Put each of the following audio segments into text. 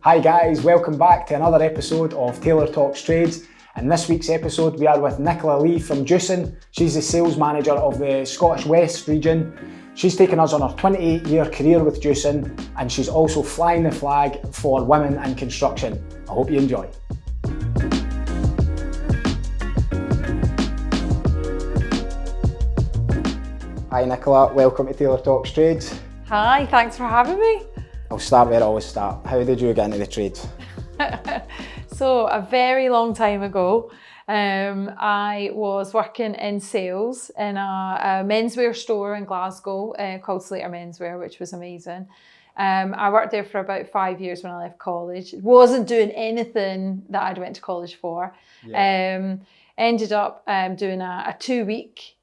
Hi guys, welcome back to another episode of Taylor Talks Trades. In this week's episode we are with Nicola Lee from Jewson. She's the sales manager of the Scottish West region. She's taken us on her 28-year career with Jewson, and she's also flying the flag for women in construction. I hope you enjoy. Hi Nicola, welcome to Taylor Talks Trades. Hi, thanks for having me. I'll start where I always start. How did you get into the trades? So a very long time ago, I was working in sales in a menswear store in Glasgow called Slater Menswear, which was amazing. I worked there for about 5 years when I left college. Wasn't doing anything that I'd went to college for. Yeah. Ended up doing a 2-week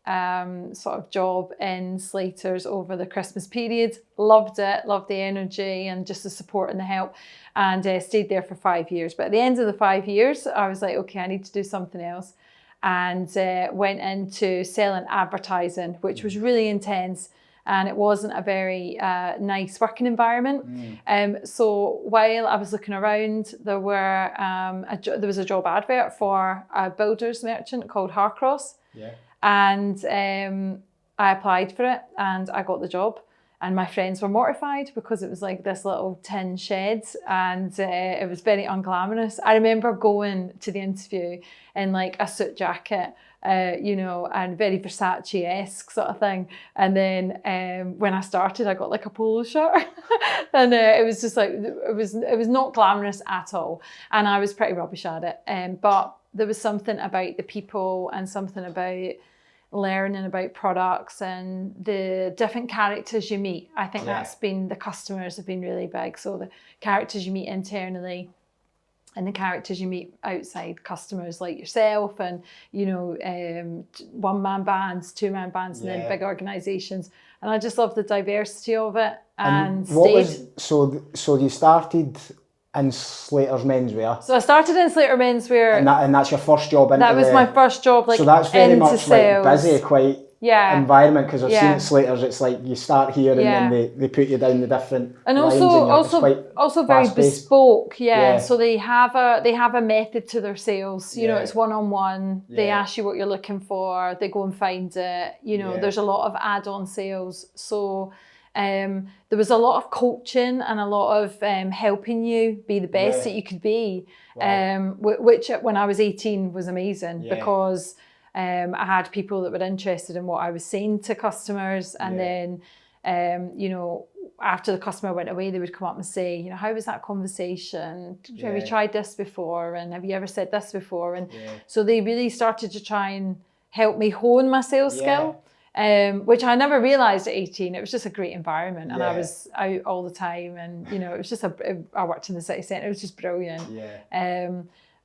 sort of job in Slater's over the Christmas period. Loved it, loved the energy and just the support and the help, and stayed there for 5 years. But at the end of the 5 years, I was like, okay, I need to do something else, and went into selling advertising, which was really intense. And it wasn't a very nice working environment. So while I was looking around, there was a job advert for a builder's merchant called Harcross. Yeah. And I applied for it and I got the job. And my friends were mortified because it was like this little tin shed and it was very unglamorous. I remember going to the interview in like a suit jacket, and very Versace-esque sort of thing. And then when I started, I got like a polo shirt and it was just like, it was not glamorous at all. And I was pretty rubbish at it. But there was something about the people and something about learning about products and the different characters you meet. I think the customers have been really big. So the characters you meet internally and the characters you meet outside, customers like yourself and, one-man bands, two-man bands, and then big organisations. And I just love the diversity of it and stayed. So you started in Slater's Menswear. So I started in Slater Menswear. And that's your first job into That was my first job, like, so that's very into much sales. Like busy, quite environment, because I've seen at Slater's, it's like you start here and then they put you down the different and lines also very bespoke. So they have a method to their sales. It's one-on-one. They ask you what you're looking for. They go and find it. There's a lot of add-on sales. So there was a lot of coaching and a lot of helping you be the best that you could be, which when I was 18 was amazing because I had people that were interested in what I was saying to customers, and then after the customer went away, they would come up and say, how was that conversation? Have you tried this before? And have you ever said this before? And so they really started to try and help me hone my sales skill. Which I never realised at 18. It was just a great environment, and I was out all the time, and it was just I worked in the city centre. It was just brilliant.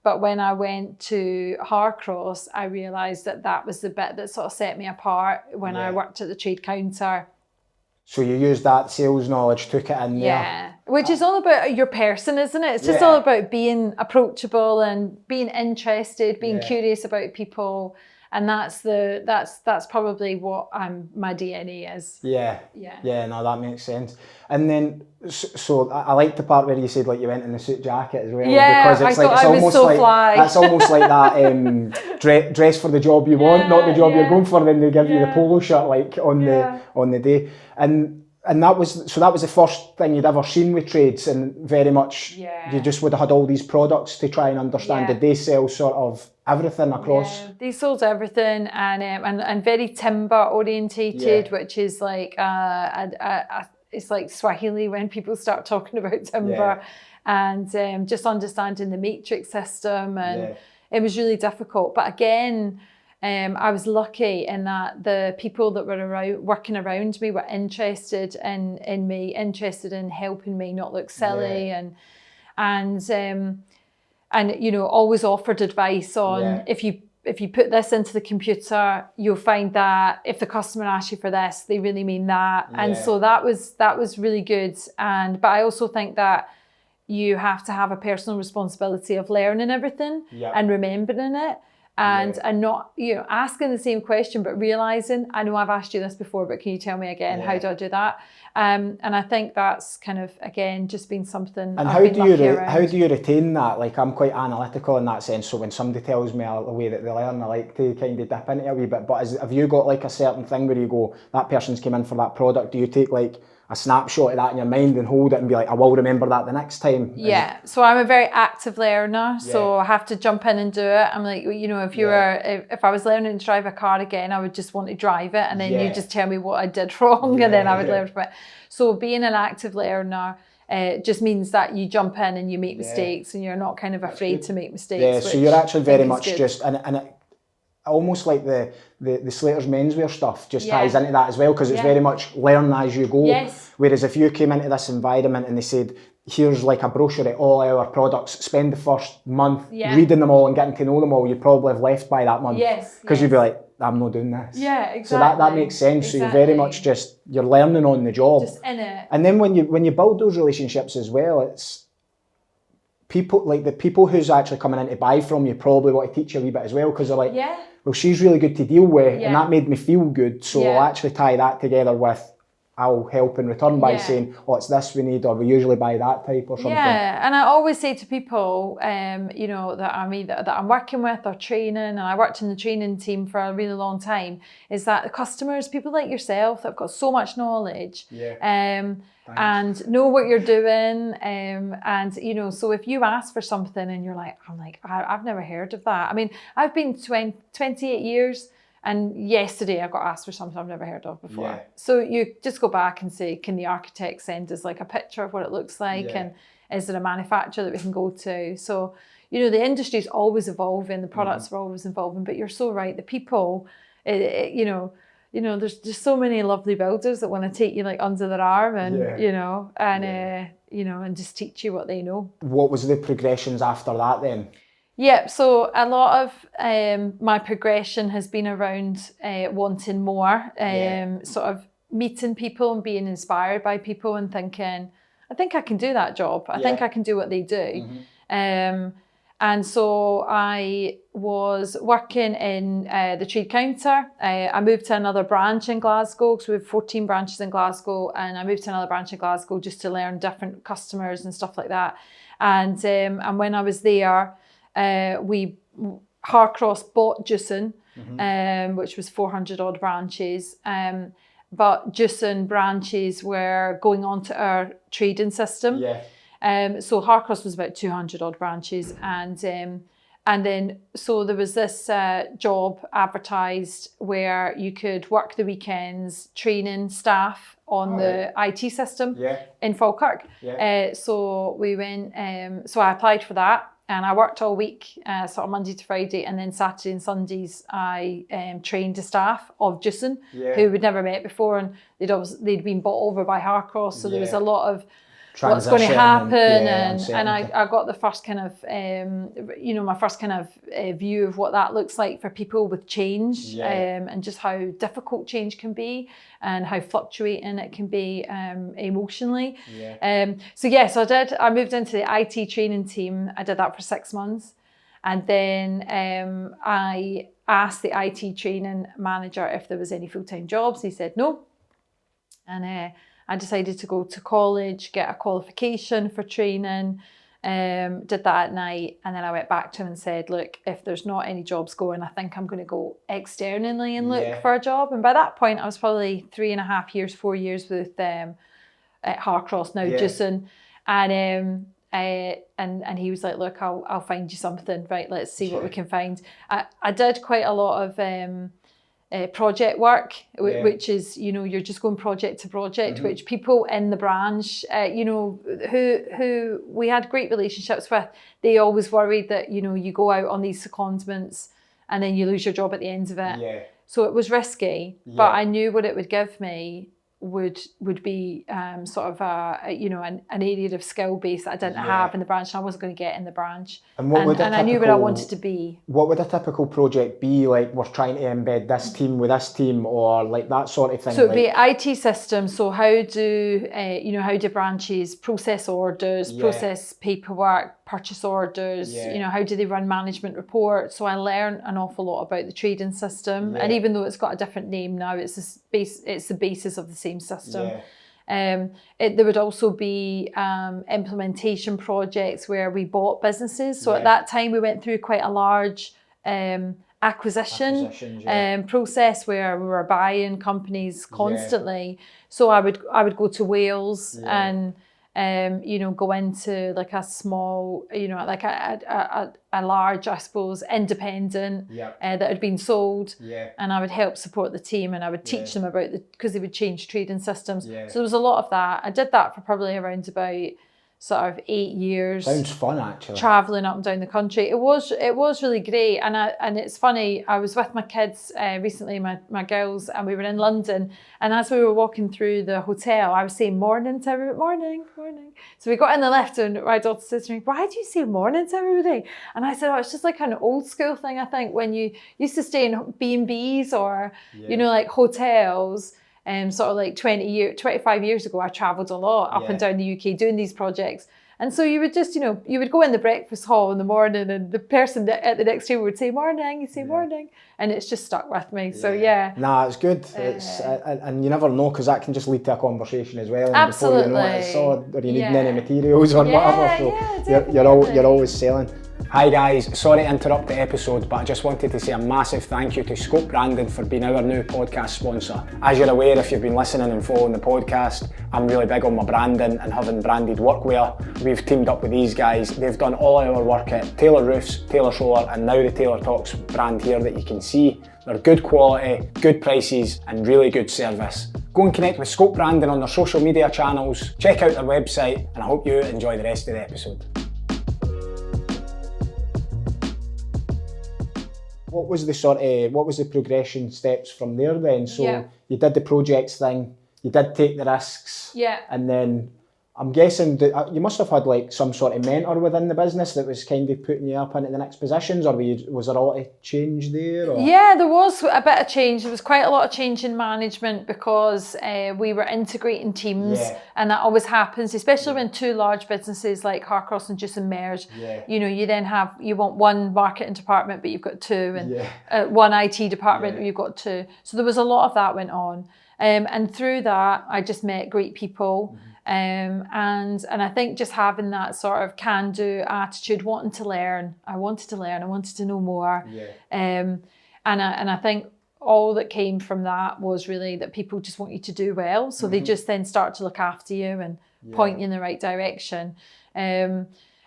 But when I went to Harcross, I realised that was the bit that sort of set me apart when I worked at the trade counter. So you used that sales knowledge, took it in there. Yeah, which is all about your person, isn't it? It's just all about being approachable and being interested, being curious about people. And that's probably what my DNA is. Yeah, no, that makes sense. And then, so I like the part where you said like you went in the suit jacket as well. Yeah, because I was so fly. That's almost like that dress for the job you want, not the job you're going for. Then they give you the polo shirt like on the day. And that was the first thing you'd ever seen with trades, and very much you just would have had all these products to try and understand. Did they sell sort of everything across? Yeah, they sold everything, and very timber orientated, which is like it's like Swahili when people start talking about timber, and just understanding the matrix system, and it was really difficult. But again, I was lucky in that the people that were working around me were interested in me, interested in helping me not look silly, and always offered advice on if you put this into the computer, you'll find that if the customer asks you for this, they really mean that. And so that was really good. But I also think that you have to have a personal responsibility of learning everything and remembering it. and not, you know, asking the same question, but realizing, I know I've asked you this before, but can you tell me again, how do I do that? And I think that's kind of, again, just been something And I've been lucky around. how do you retain that? Like, I'm quite analytical in that sense, so when somebody tells me the way that they learn, I like to kind of dip into it a wee bit. But have you got like a certain thing where you go, that person's came in for that product, do you take like a snapshot of that in your mind and hold it and be like, I will remember that the next time? Yeah, so I'm a very active learner, so I have to jump in and do it. I'm like, you know, if I was learning to drive a car again, I would just want to drive it, and then you just tell me what I did wrong, and then I would learn from it. So being an active learner just means that you jump in and you make mistakes, and you're not kind of afraid to make mistakes. Yeah, so you're actually very much just, and it, almost like the Slater's menswear stuff just ties into that as well, because it's very much learn as you go. Yes. Whereas if you came into this environment and they said, here's like a brochure of all our products, spend the first month reading them all and getting to know them all, you'd probably have left by that month. Yes. Because you'd be like, I'm not doing this. Yeah, exactly. So that makes sense. Exactly. So you're very much just, you're learning on the job. Just in it. And then when you build those relationships as well, it's people, like the people who's actually coming in to buy from you probably want to teach you a wee bit as well, because they're like, well, she's really good to deal with, and that made me feel good. So I'll actually tie that together with, I'll help in return by saying, oh, it's this we need, or we usually buy that type or something. Yeah, and I always say to people, you know, that I'm working with or training, and I worked in the training team for a really long time, is that the customers, people like yourself that have got so much knowledge, and know what you're doing, and you know, so if you ask for something and you're like, I've never heard of that. I mean, I've been 28 years. And yesterday I got asked for something I've never heard of before. So you just go back and say, can the architect send us like a picture of what it looks like? And is there a manufacturer that we can go to? So, you know, the industry is always evolving, the products are always evolving, but you're so right. The people, you know, there's just so many lovely builders that want to take you like under their arm and, you know, and, you know, and just teach you what they know. What was the progressions after that then? Yeah, so a lot of my progression has been around wanting more, sort of meeting people and being inspired by people and thinking, I think I can do that job. I think I can do what they do. And so I was working in the trade counter. I moved to another branch in Glasgow, because we have 14 branches in Glasgow, and I moved to another branch in Glasgow just to learn different customers and stuff like that. And when I was there, Harcross bought Jewson, which was 400 odd branches, but Jewson branches were going on to our trading system. So Harcross was about 200 odd branches, and then so there was this job advertised where you could work the weekends training staff on the IT system in Falkirk. So we went, so I applied for that. And I worked all week, sort of Monday to Friday, and then Saturday and Sundays I trained the staff of Jewson, who we'd never met before, and they'd been bought over by Harcross, so there was a lot of what's going to happen, and I got the first kind of, you know, my first kind of view of what that looks like for people with change, and just how difficult change can be, and how fluctuating it can be emotionally. So I moved into the IT training team. I did that for 6 months, and then I asked the IT training manager if there was any full-time jobs. He said no, and I decided to go to college, get a qualification for training, did that at night, and then I went back to him and said, look, if there's not any jobs going, I think I'm going to go externally and look for a job. And by that point, I was probably 3.5 years, 4 years with at Harcross, now Jewson, and he was like, look, I'll find you something, right? Let's see what we can find. I did quite a lot of project work, which is, you know, you're just going project to project, which people in the branch, you know, who we had great relationships with, they always worried that, you know, you go out on these secondments and then you lose your job at the end of it. So it was risky, but I knew what it would give me would be sort of an area of skill base that I didn't have in the branch, and I wasn't going to get in the branch. And I knew where I wanted to be. What would a typical project be? Like, we're trying to embed this team with this team, or like that sort of thing? So it'd be IT systems. So how do branches process orders, process paperwork, purchase orders? How do they run management reports? So I learned an awful lot about the trading system, and even though it's got a different name now, it's the basis of the same system. There would also be implementation projects where we bought businesses. So at that time, we went through quite a large acquisition process where we were buying companies constantly. So I would go to Wales and go into like a small, like a large, I suppose, independent that had been sold, and I would help support the team, and I would teach them about because they would change trading systems. So there was a lot of that. I did that for probably around about sort of 8 years. Sounds fun, actually. Traveling up and down the country. It was really great, and it's funny. I was with my kids recently, my girls, and we were in London. And as we were walking through the hotel, I was saying morning to everybody, morning. So we got in the lift, and my daughter said to me, "Why do you say morning to everybody?" And I said, "Oh, it's just like an old school thing. I think when you used to stay in B&Bs or like hotels." Sort of like 25 years ago, I travelled a lot up and down the UK doing these projects. And so you would just, you would go in the breakfast hall in the morning, and the person at the next table would say, "Morning," you say morning. And it's just stuck with me. So, Nah, it's good. And you never know, because that can just lead to a conversation as well. And absolutely. before you know it, or you need any materials or whatever. So you're always selling. Hi guys, sorry to interrupt the episode, but I just wanted to say a massive thank you to Scope Branding for being our new podcast sponsor. As you're aware, if you've been listening and following the podcast, I'm really big on my branding and having branded workwear. We've teamed up with these guys. They've done all our work at Taylor Roofs, Taylor Solar, and now the Taylor Talks brand here that you can see. They're good quality, good prices, and really good service. Go and connect with Scope Branding on their social media channels, check out their website, and I hope you enjoy the rest of the episode. What was the progression steps from there then? So you did the projects thing, you did take the risks, and then I'm guessing that you must have had like some sort of mentor within the business that was kind of putting you up into the next positions, or was there a lot of change there? Or? Yeah, there was a bit of change. There was quite a lot of change in management because we were integrating teams, and that always happens, especially when two large businesses like Harcross and Jewson merge. You then you want one marketing department, but you've got two, and one IT department, but you've got two. So there was a lot of that went on, and through that, I just met great people. And I think just having that sort of can-do attitude, wanting to learn. I wanted to know more. And I think all that came from that was really that people just want you to do well. So they just then start to look after you and point you in the right direction.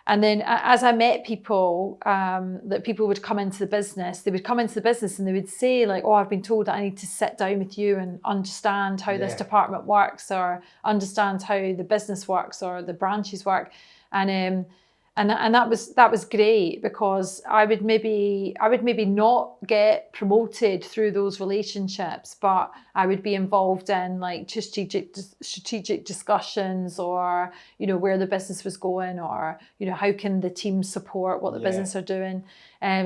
And then as I met people, that people would come into the business, and they would say like, "Oh, I've been told that I need to sit down with you and understand how this department works, or understand how the business works, or the branches work." And that was great, because I would maybe not get promoted through those relationships, but I would be involved in like strategic discussions, or where the business was going, or how can the team support what the business are doing.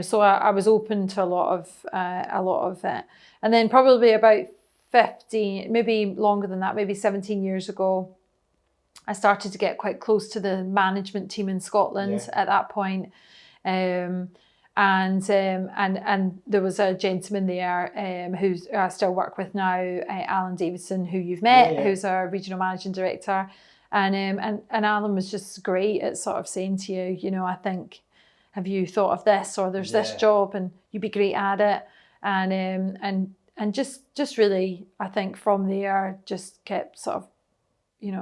So I was open to a lot of it. And then probably about 15, maybe longer than that, maybe 17 years ago, I started to get quite close to the management team in Scotland at that point. And there was a gentleman there who I still work with now, Alan Davidson, who you've met, who's our regional managing director. And Alan was just great at sort of saying to you, I think, have you thought of this, or there's this job and you'd be great at it. And just really, I think from there, just kept sort of,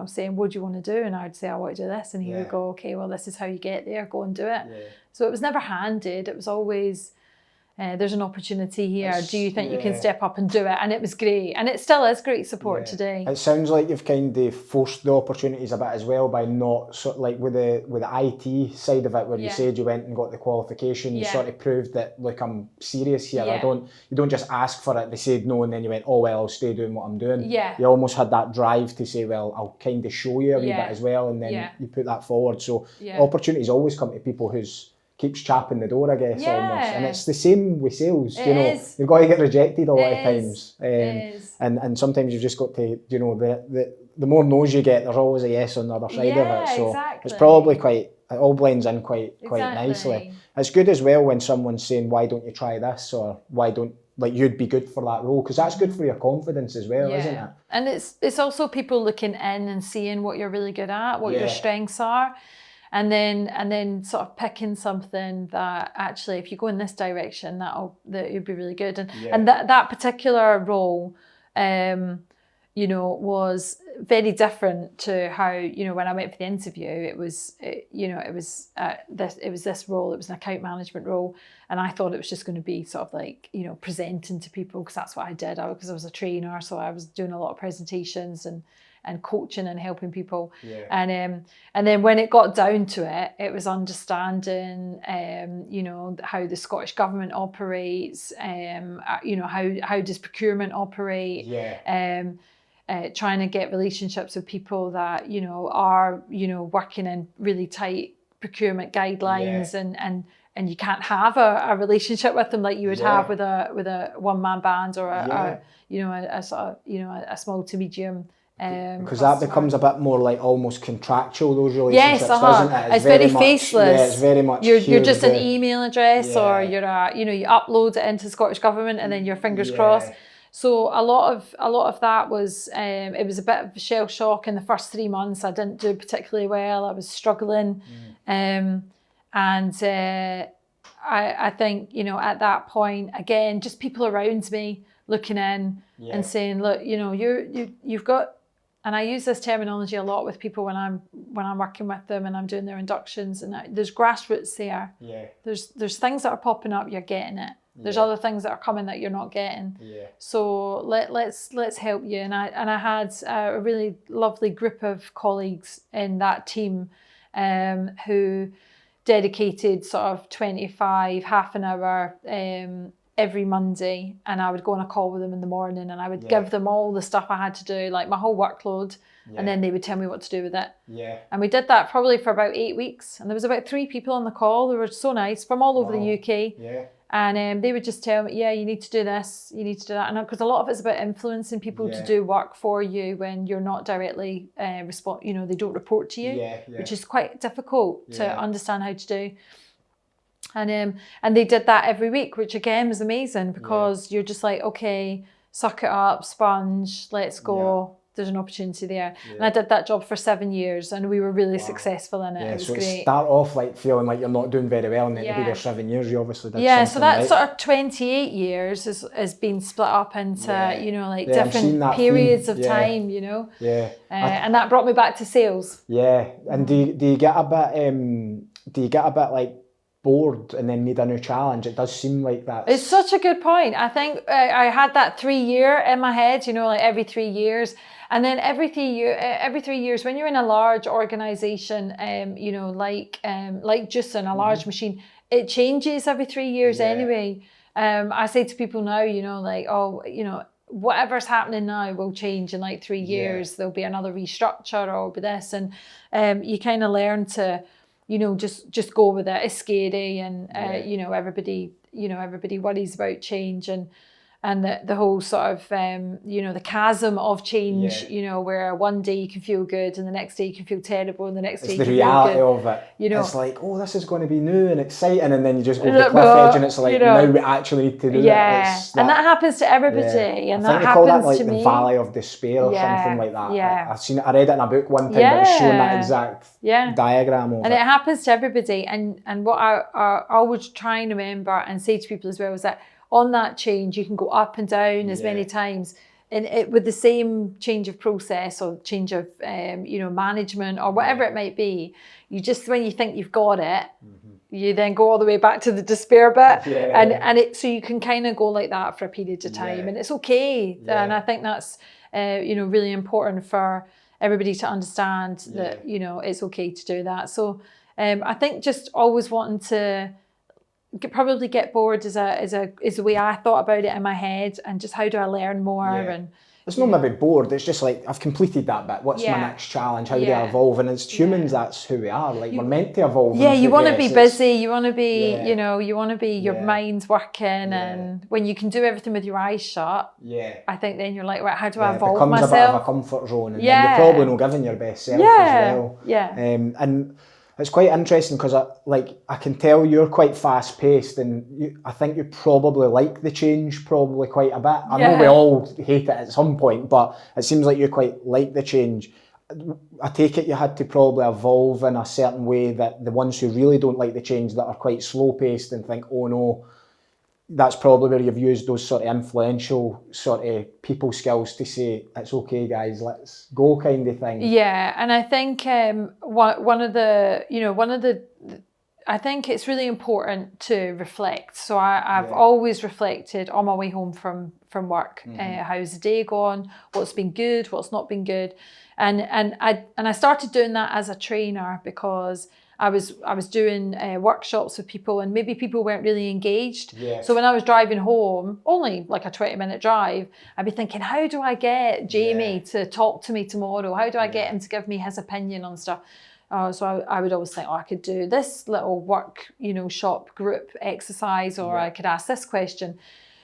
saying, "What do you want to do?" And I'd say, "I want to do this." And he would go, "Okay, well, this is how you get there, go and do it." So it was never handed. It was always there's an opportunity here. Do you think you can step up and do it? And it was great. And it still is great support today. It sounds like you've kind of forced the opportunities a bit as well by not, sort of like with the IT side of it, where you said you went and got the qualification, you sort of proved that, look, I'm serious here. You don't just ask for it, they said no, and then you went, oh, well, I'll stay doing what I'm doing. You almost had that drive to say, well, I'll kind of show you a wee bit as well, and then you put that forward. So opportunities always come to people who's keeps chapping the door, I guess, almost. And it's the same with sales, you know. You've got to get rejected a lot of times. And sometimes you've just got to, you know, the more no's you get, there's always a yes on the other side of it. So it's probably it all blends in quite nicely. It's good as well when someone's saying, why don't you try this? Or why don't, like, you'd be good for that role, because that's good for your confidence as well, isn't it? And it's also people looking in and seeing what you're really good at, what your strengths are. And then sort of picking something that actually, if you go in this direction, that you'd be really good. And that particular role, you know, was very different to how, you know, when I went for the interview, it was this role. It was an account management role, and I thought it was just going to be sort of like, you know, presenting to people, because that's what I did. Because I was a trainer, so I was doing a lot of presentations and coaching and helping people. And then when it got down to it, it was understanding, you know, how the Scottish government operates, you know, how does procurement operate, trying to get relationships with people that, you know, are, you know, working in really tight procurement guidelines, and you can't have a relationship with them like you would have with a one-man band or a you know, a sort of, you know, a small to medium. Because that becomes a bit more like almost contractual, those relationships, doesn't it? It's very faceless. Yeah, it's very much. You're just an email address, or you're you know, you upload it into Scottish Government, and then your fingers crossed. So a lot of that was it was a bit of shell shock in the first 3 months. I didn't do particularly well. I was struggling, and I think, you know, at that point, again, just people around me looking in and saying, look, you know, you've got. And I use this terminology a lot with people when I'm working with them and I'm doing their inductions. And there's grassroots there. There's things that are popping up. You're getting it. There's other things that are coming that you're not getting. So let's help you. And I had a really lovely group of colleagues in that team, who dedicated sort of 25, half an hour, every Monday, and I would go on a call with them in the morning, and I would give them all the stuff I had to do, like my whole workload, and then they would tell me what to do with it. And we did that probably for about 8 weeks, and there was about 3 people on the call. They were so nice, from all over the UK. And they would just tell me, you need to do this, you need to do that. And because a lot of it's about influencing people to do work for you when you're not directly you know, they don't report to you, which is quite difficult to understand how to do. And they did that every week, which again was amazing, because you're just like, okay, suck it up, sponge, let's go. There's an opportunity there. And I did that job for 7 years, and we were really successful in it. It was great. Start off like feeling like you're not doing very well, and then to be there 7 years, you obviously did something so that right. sort of 28 years has been split up into, you know, like different periods of time, you know. And that brought me back to sales. And do you get a bit like bored and then need a new challenge? It does seem like that. It's such a good point. I think I had that 3 year in my head, you know, like every 3 years. And then every 3 years, when you're in a large organization, you know, like Jewson, a large machine, it changes every 3 years anyway. I say to people now, you know, like, oh, you know, whatever's happening now will change in like 3 years. There'll be another restructure, or it'll be this. And you kind of learn to, you know, just go with it. It's scary, and you know, everybody worries about change, and the whole sort of you know, the chasm of change, you know, where one day you can feel good and the next day you can feel terrible, and the next day you can feel good. It's the reality of it. You know, it's like, oh, this is going to be new and exciting, and then you just go to the cliff edge, and it's like, you know, now we actually need to do it. And that happens to everybody, and that happens to me. I think they call that like the Valley of Despair or something like that. I read it in a book one time, but it's showing that exact diagram of it. And it happens to everybody. And what I always try and remember and say to people as well is that on that change, you can go up and down as many times, and with the same change of process or change of you know, management or whatever it might be. You just, when you think you've got it, you then go all the way back to the despair bit, Yeah. and so you can kind of go like that for a period of time, and it's okay. And I think that's really important for everybody to understand that it's okay to do that. So I think just always wanting to probably get bored is the way I thought about it in my head, and just how do I learn more. And it's not maybe bored, it's just like, I've completed that bit, what's my next challenge, how do I evolve? And as humans, that's who we are, like we're meant to evolve. You want to be busy, you want to be you want to be, your mind's working, and when you can do everything with your eyes shut, I think then you're like, right, how do I evolve myself? It becomes a bit of a comfort zone, and then you're probably not giving your best self as well. And it's quite interesting because I can tell you're quite fast paced, and I think you probably like the change probably quite a bit. I know we all hate it at some point, but it seems like you quite like the change. I take it you had to probably evolve in a certain way that the ones who really don't like the change, that are quite slow paced and think, oh no, that's probably where you've used those sort of influential sort of people skills to say, it's okay guys, let's go kind of thing. Yeah, and I think one of the I think it's really important to reflect. So I've always reflected on my way home from work. How's the day gone? What's been good? What's not been good? And I started doing that as a trainer, because I was doing workshops with people, and maybe people weren't really engaged. So when I was driving home, only like a 20-minute drive, I'd be thinking, how do I get Jamie to talk to me tomorrow? How do I get him to give me his opinion on stuff? So I would always think, I could do this little work, shop group exercise, or I could ask this question.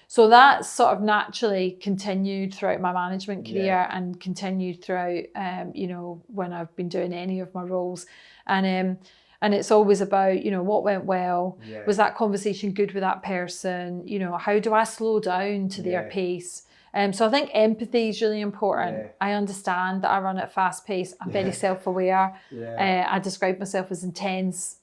So that sort of naturally continued throughout my management career, and continued throughout, when I've been doing any of my roles. And it's always about, what went well? Was that conversation good with that person? How do I slow down to their pace? So I think empathy is really important. I understand that I run at fast pace. I'm very self-aware. I describe myself as intense,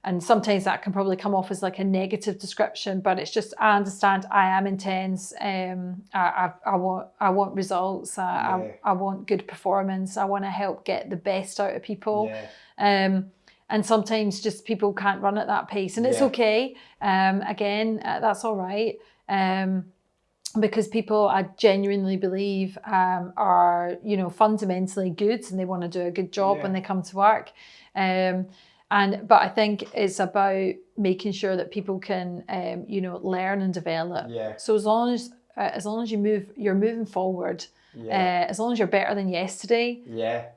and sometimes that can probably come off as like a negative description, but it's just, I understand I am intense. I want results. I want good performance. I want to help get the best out of people. And sometimes just people can't run at that pace, and it's okay. Again, that's all right. Because people, I genuinely believe, are, fundamentally good, and they want to do a good job when they come to work. But I think it's about making sure that people can, learn and develop. So as long as you're moving forward. As long as you're better than yesterday,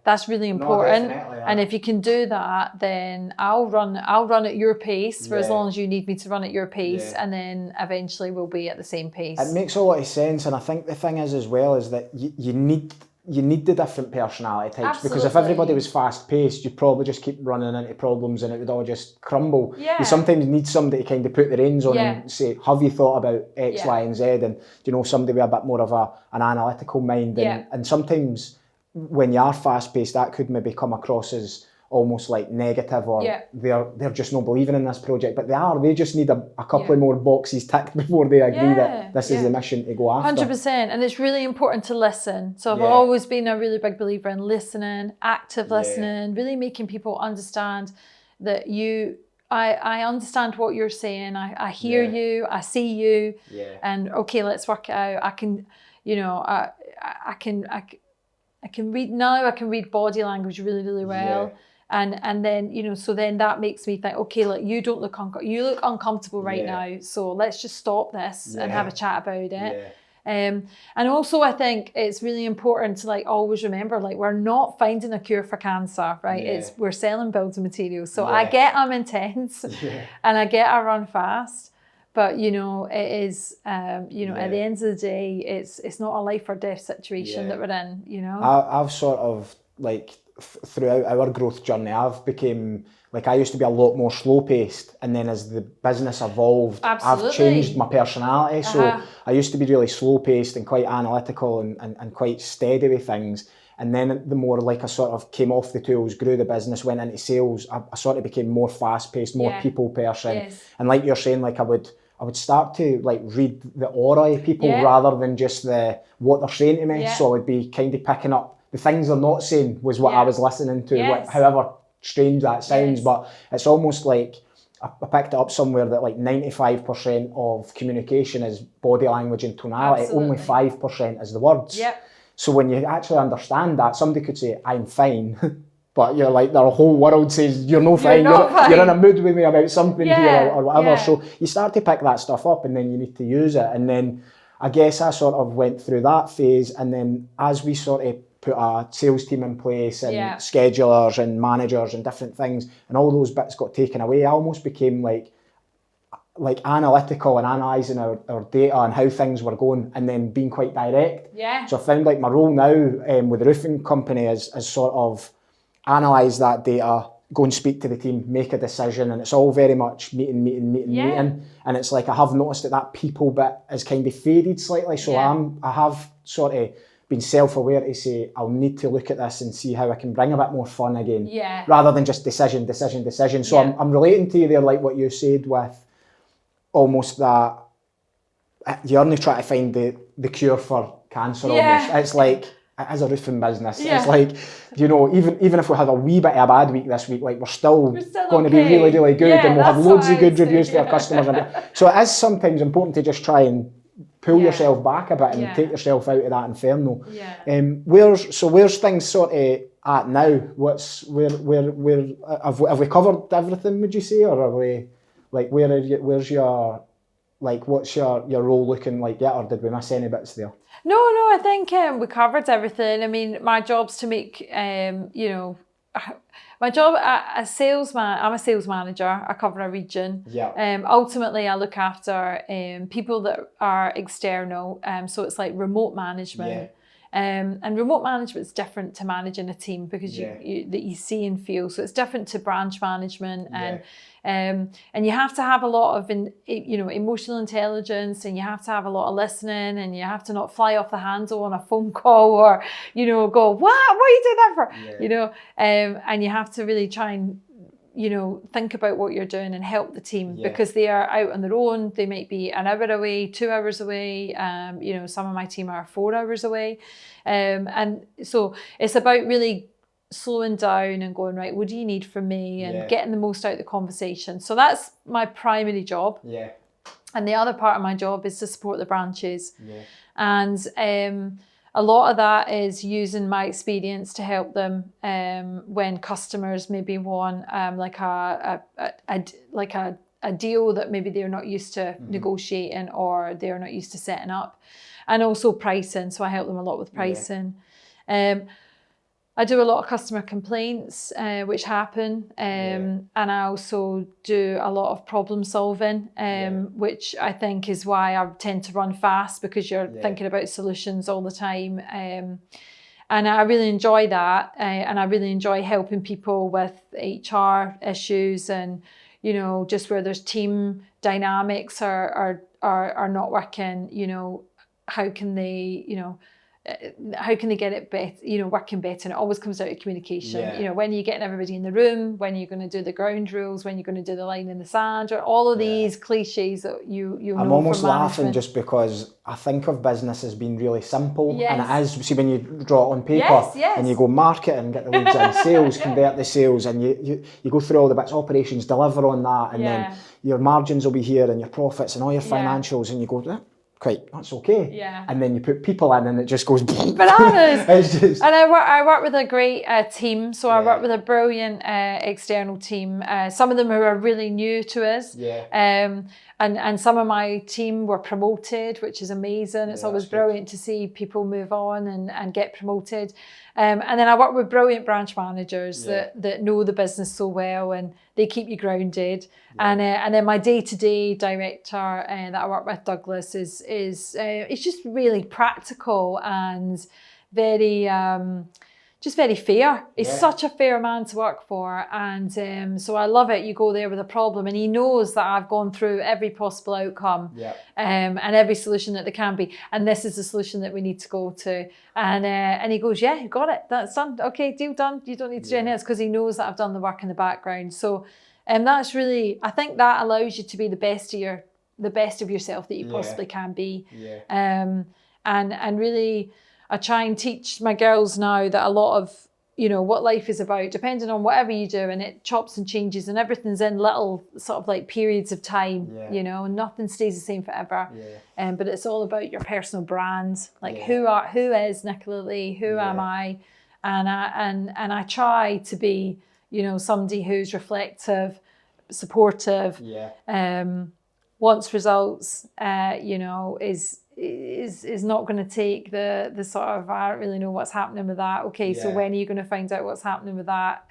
that's really important. And if you can do that, then I'll run at your pace for as long as you need me to run at your pace, and then eventually we'll be at the same pace. It makes a lot of sense, and I think the thing is as well is that you need the different personality types. Absolutely. Because if everybody was fast paced, you'd probably just keep running into problems and it would all just crumble. You sometimes need somebody to kind of put the reins on and say, have you thought about X, Y and Z? And somebody with a bit more of an analytical mind. And sometimes when you are fast paced, that could maybe come across as almost like negative, or they're just not believing in this project, but they just need a couple of more boxes ticked before they agree that this is the mission to go after. 100%, and it's really important to listen. So I've always been a really big believer in listening, active listening, really making people understand that I understand what you're saying, I hear you, I see you, and okay, let's work it out. I can read body language really, really well. And then, so then that makes me think, okay, look, you look uncomfortable right now. So let's just stop this and have a chat about it. And also I think it's really important to always remember, we're not finding a cure for cancer, right? We're selling building materials. So I get I'm intense and I get I run fast. But, it is, at the end of the day, it's not a life or death situation that we're in, I've sort of throughout our growth journey, I've become I used to be a lot more slow paced, and then as the business evolved, I've changed my personality. So I used to be really slow paced and quite analytical and quite steady with things. And then the more I sort of came off the tools, grew the business, went into sales, I sort of became more fast paced, more people person. And like you're saying, I would start to read the aura of people rather than just what they're saying to me. So I would be kind of picking up the things they're not saying was what I was listening to, however strange that sounds, Yes. but it's almost like I picked it up somewhere that like 95% of communication is body language and tonality. Absolutely. Only 5% is the words. Yep. So when you actually understand that, somebody could say, I'm fine. But you're like, their whole world says, you're no fine. You're in a mood with me about something here or whatever. Yeah. So you start to pick that stuff up and then you need to use it. And then I guess I sort of went through that phase. And then as we sort of put a sales team in place and schedulers and managers and different things, and all those bits got taken away, I almost became like analytical and analysing our data and how things were going and then being quite direct. Yeah. So I found like my role now with the roofing company is sort of analyse that data, go and speak to the team, make a decision, and it's all very much meeting. And it's like I have noticed that people bit has kind of faded slightly. So I have sort of been self-aware to say I'll need to look at this and see how I can bring a bit more fun again, rather than just decision. So I'm relating to you there, like what you said with almost that you're only trying to find the cure for cancer. Almost, it's like as a roofing business, it's like, you know, even if we have a wee bit of a bad week this week, like we're still going to be really, really good, and we'll have loads of good reviews for our customers. So it is sometimes important to just try and pull yourself back a bit and take yourself out of that inferno. Where's things sort of at now? Where have we covered everything? Would you say, or are we like where's your like what's your role looking like yet, or did we miss any bits there? No, I think we covered everything. I mean, my job's to make, my job, I'm a sales manager. I cover a region. Ultimately, I look after people that are external. So it's like remote management. And remote management is different to managing a team because you see and feel. So it's different to branch management, and you have to have a lot of emotional intelligence, and you have to have a lot of listening, and you have to not fly off the handle on a phone call or go, what are you doing that for? And you have to really try and think about what you're doing and help the team because they are out on their own. They might be an hour away, 2 hours away. Some of my team are 4 hours away. And so it's about really slowing down and going, right, what do you need from me? And getting the most out of the conversation. So that's my primary job. And the other part of my job is to support the branches. And a lot of that is using my experience to help them when customers maybe want like a deal that maybe they're not used to negotiating or they're not used to setting up, and also pricing. So I help them a lot with pricing. I do a lot of customer complaints, which happen, and I also do a lot of problem solving, which I think is why I tend to run fast because you're thinking about solutions all the time. And I really enjoy that, and I really enjoy helping people with HR issues and, just where there's team dynamics are not working, how can they, get it better, working better? And it always comes out of communication. When are you getting everybody in the room? When are you going to do the ground rules? When are you going to do the line in the sand? Or all of these cliches that you know. I'm almost from laughing just because I think of business as being really simple, and it is. See, when you draw it on paper and you go marketing, get the leads in, sales, convert the sales, and you go through all the bits, operations, deliver on that, and then your margins will be here and your profits and all your financials, and you go, quite, that's okay. And then you put people in and it just goes bananas. And I work with a great team. So I work with a brilliant external team. Some of them who are really new to us. And some of my team were promoted, which is amazing. It's always brilliant to see people move on and get promoted. And then I work with brilliant branch managers that know the business so well, and they keep you grounded. And then my day-to-day director that I work with, Douglas, is it's just really practical and very just very fair. He's such a fair man to work for, and so I love it. You go there with a problem, and he knows that I've gone through every possible outcome, and every solution that there can be, and this is the solution that we need to go to. And he goes, "Yeah, you got it. That's done. Okay, deal done. You don't need to do anything else," because he knows that I've done the work in the background. So, that's really, I think that allows you to be the best of yourself that you possibly can be. And really, I try and teach my girls now that a lot of you know, what life is about, depending on whatever you do, and it chops and changes, and everything's in little sort of like periods of time, you know, nothing stays the same forever. But it's all about your personal brand, like who is Nicola Lee, who am I? And I try to be, you know, somebody who's reflective, supportive, wants results, you know, is not going to take the sort of, I don't really know what's happening with that. Okay, so when are you going to find out what's happening with that?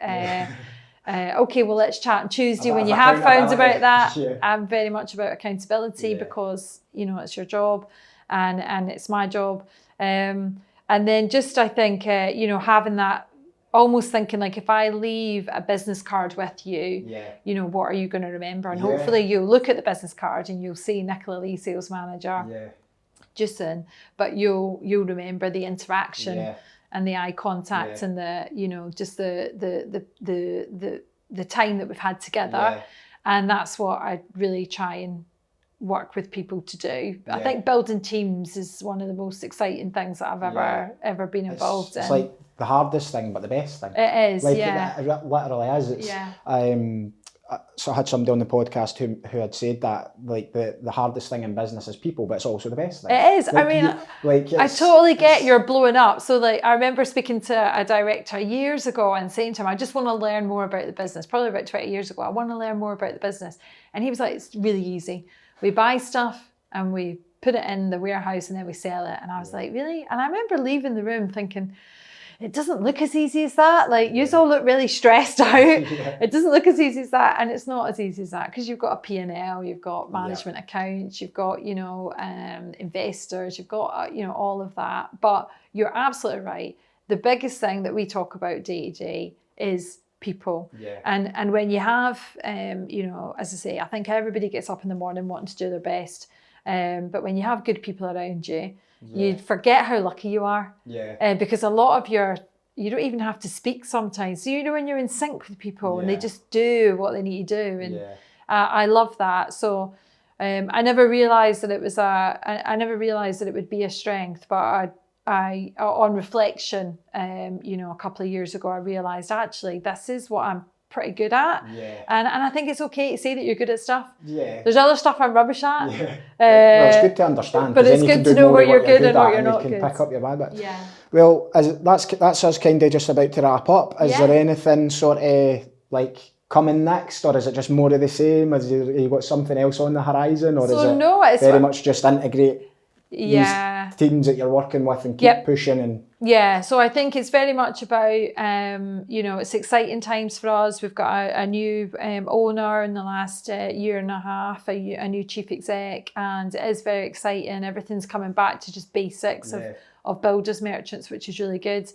Okay, well, let's chat on Tuesday when you have found about that. I'm very much about accountability because, you know, it's your job and it's my job. And then just, I think, you know, having that, almost thinking like, if I leave a business card with you, you know, what are you going to remember? And hopefully you'll look at the business card and you'll see Nicola Lee, sales manager, Jewson, but you'll remember the interaction and the eye contact and the, you know, just the time that we've had together. And that's what I really try and work with people to do. I think building teams is one of the most exciting things that I've ever been involved in. It's like the hardest thing, but the best thing. It is, like, it literally is. It's, so I had somebody on the podcast who had said that, like, the hardest thing in business is people, but it's also the best thing. It is. Like, I mean, I totally get you're blowing up. So, like, I remember speaking to a director years ago and saying to him, I just want to learn more about the business, probably about 20 years ago. I want to learn more about the business. And he was like, it's really easy. We buy stuff and we put it in the warehouse and then we sell it. And I was like, really? And I remember leaving the room thinking, it doesn't look as easy as that. Like, you all look really stressed out. It doesn't look as easy as that. And it's not as easy as that, because you've got a P&L, you've got management accounts, you've got, you know, investors, you've got, you know, all of that. But you're absolutely right. The biggest thing that we talk about day to day is people. And when you have, you know, as I say, I think everybody gets up in the morning wanting to do their best. But when you have good people around you, you forget how lucky you are. Because a lot of you don't even have to speak sometimes. So, you know, when you're in sync with people and they just do what they need to do. And I love that. So I never realised that it was I never realised that it would be a strength, but I on reflection, you know, a couple of years ago, I realised actually this is what I'm pretty good at. And I think it's okay to say that you're good at stuff. There's other stuff I'm rubbish at. Well, it's good to understand, but it's good to know where you're good and what you're not good. You can pick up your bad bits. Well, that's us kind of just about to wrap up. Is there anything sort of like coming next, or is it just more of the same? Have you got something else on the horizon, or is it very much just integrate these teams that you're working with and keep pushing? And so I think it's very much about, you know, it's exciting times for us. We've got a new owner in the last year and a half, a new chief exec, and it is very exciting. Everything's coming back to just basics of builders merchants, which is really good.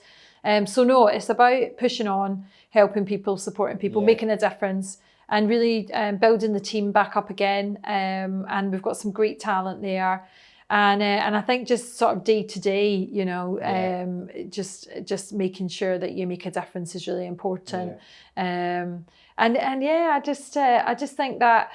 So no, it's about pushing on, helping people, supporting people, making a difference, and really building the team back up again. And we've got some great talent there. And I think just sort of day to day, you know, just making sure that you make a difference is really important. I just think that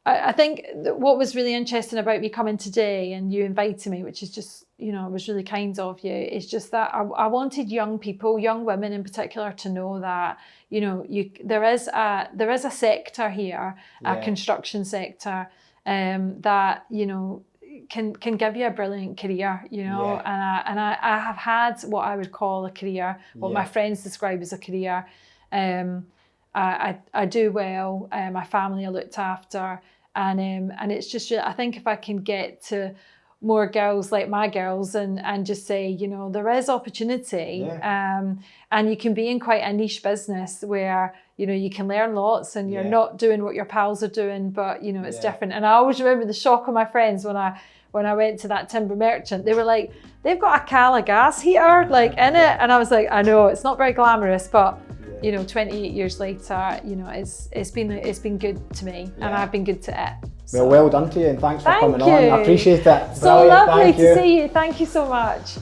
I think that what was really interesting about me coming today and you inviting me, which is just, you know, it was really kind of you, is just that I wanted young people, young women in particular, to know that, you know, there is a sector here, a construction sector, that, you know, can give you a brilliant career, you know, and I have had what I would call a career, what my friends describe as a career. I do well, my family are looked after, and it's just, I think if I can get to more girls like my girls and just say, you know, there is opportunity, and you can be in quite a niche business where, you know, you can learn lots and you're not doing what your pals are doing, but, you know, it's different. And I always remember the shock of my friends when I went to that timber merchant. They were like, they've got a Cala gas heater like in it, and I was like, I know it's not very glamorous, but you know, 28 years later, you know, it's been good to me, and I've been good to it. So. Well done to you, and thanks for coming on. I appreciate it. So lovely to see you. Thank you so much.